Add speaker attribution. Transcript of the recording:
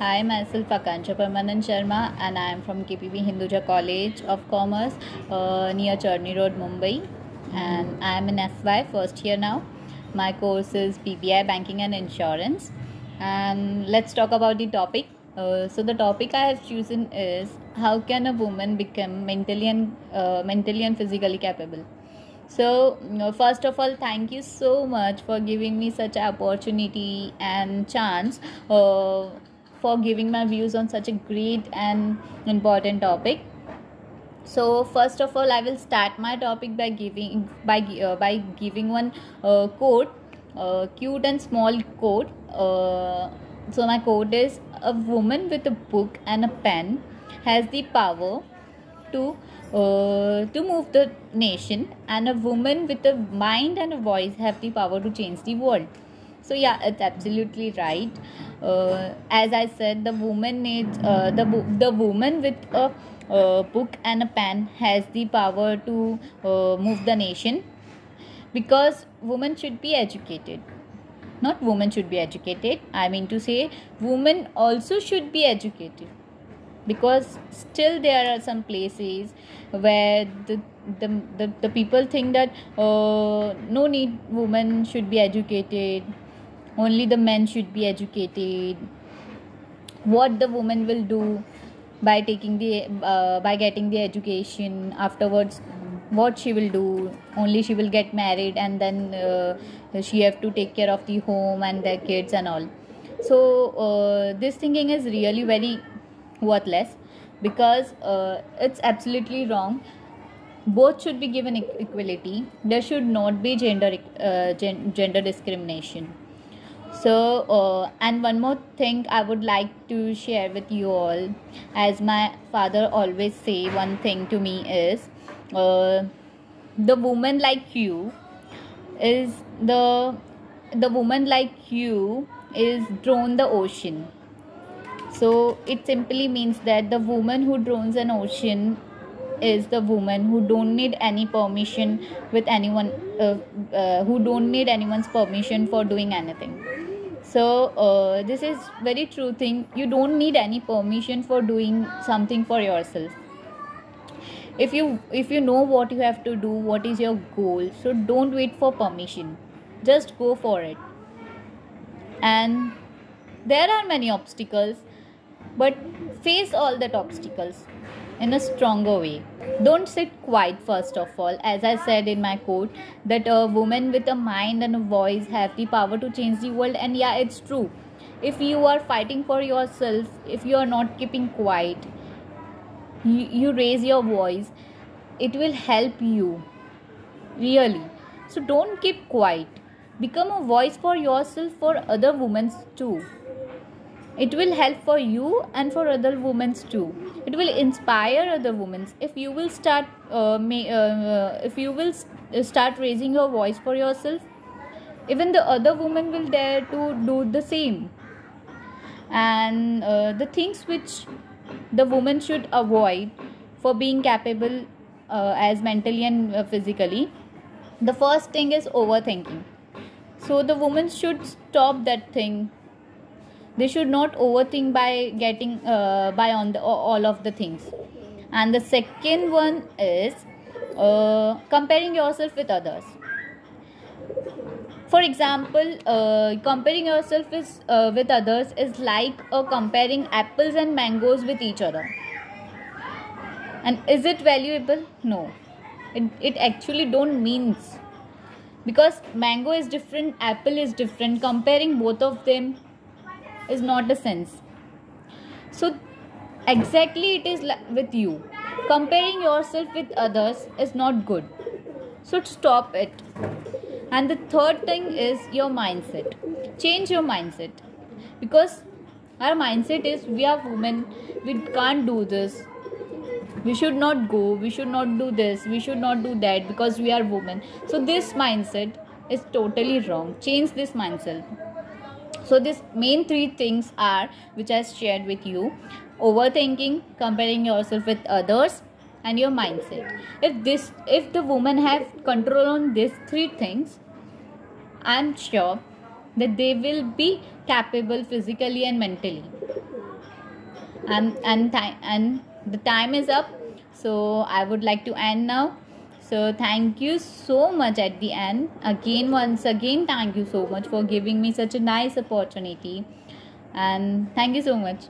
Speaker 1: Hi, myself Akansha Permanent Sharma, and I am from KPB Hinduja College of Commerce near Churni Road, Mumbai. And I am in FY first year now. My course is PBI Banking and Insurance. And let's talk about the topic. So the topic I have chosen is how can a woman become mentally and physically capable. So, first of all, thank you so much for giving me such an opportunity and chance for giving my views on such a great and important topic. So, first of all, I will start my topic by giving one quote, cute and small quote. So, my quote is: a woman with a book and a pen has the power to move the nation, and a woman with a mind and a voice have the power to change the world. So yeah, it's absolutely right. As I said, the woman needs the woman with a book and a pen has the power to move the nation, because women should be educated. Not women should be educated, I mean to say women also should be educated, because still there are some places where the people think that no need, women should be educated, only the men should be educated. What the woman will do by taking the by getting the education, afterwards what she will do? Only she will get married, and then she have to take care of the home and their kids and all. So this thinking is really very worthless, because it's absolutely wrong. Both should be given equality. There should not be gender discrimination. So and one more thing I would like to share with you all, as my father always say one thing to me is the woman like you is the woman like you is drawn the ocean. So it simply means that the woman who drowns an ocean is the woman who don't need any permission with anyone, who don't need anyone's permission for doing anything. So this is very true thing. You don't need any permission for doing something for yourself. If you know what you have to do, what is your goal, so don't wait for permission. Just go for it. And there are many obstacles, but face all that obstacles in a stronger way. Don't sit quiet, first of all. As I said in my quote, that a woman with a mind and a voice have the power to change the world. And yeah, it's true. If you are fighting for yourself, if you are not keeping quiet, you raise your voice, it will help you, really. So don't keep quiet. Become a voice for yourself, for other women too. It will help for you and for other women too. It will inspire other women. If you will start start raising your voice for yourself, even the other women will dare to do the same. And the things which the woman should avoid for being capable as mentally and physically, the first thing is overthinking. So the woman should stop that thing. They should not overthink by getting by on all of the things. And the second one is comparing yourself with others. For example, comparing yourself with others is like comparing apples and mangoes with each other. And is it valuable? No, it actually don't means, because mango is different, apple is different. Comparing both of them is not a sense. So exactly it is with you. Comparing yourself with others is not good. So stop it. And the third thing is your mindset. Change your mindset, because our mindset is we are women, we can't do this, we should not go, we should not do this, we should not do that, because we are women. So this mindset is totally wrong. Change this mindset. So these main three things are, which I shared with you: overthinking, comparing yourself with others, and your mindset. If the woman have control on these three things, I'm sure that they will be capable physically and mentally. And the time is up, so I would like to end now. So thank you so much at the end. Again, once again, thank you so much for giving me such a nice opportunity. And thank you so much.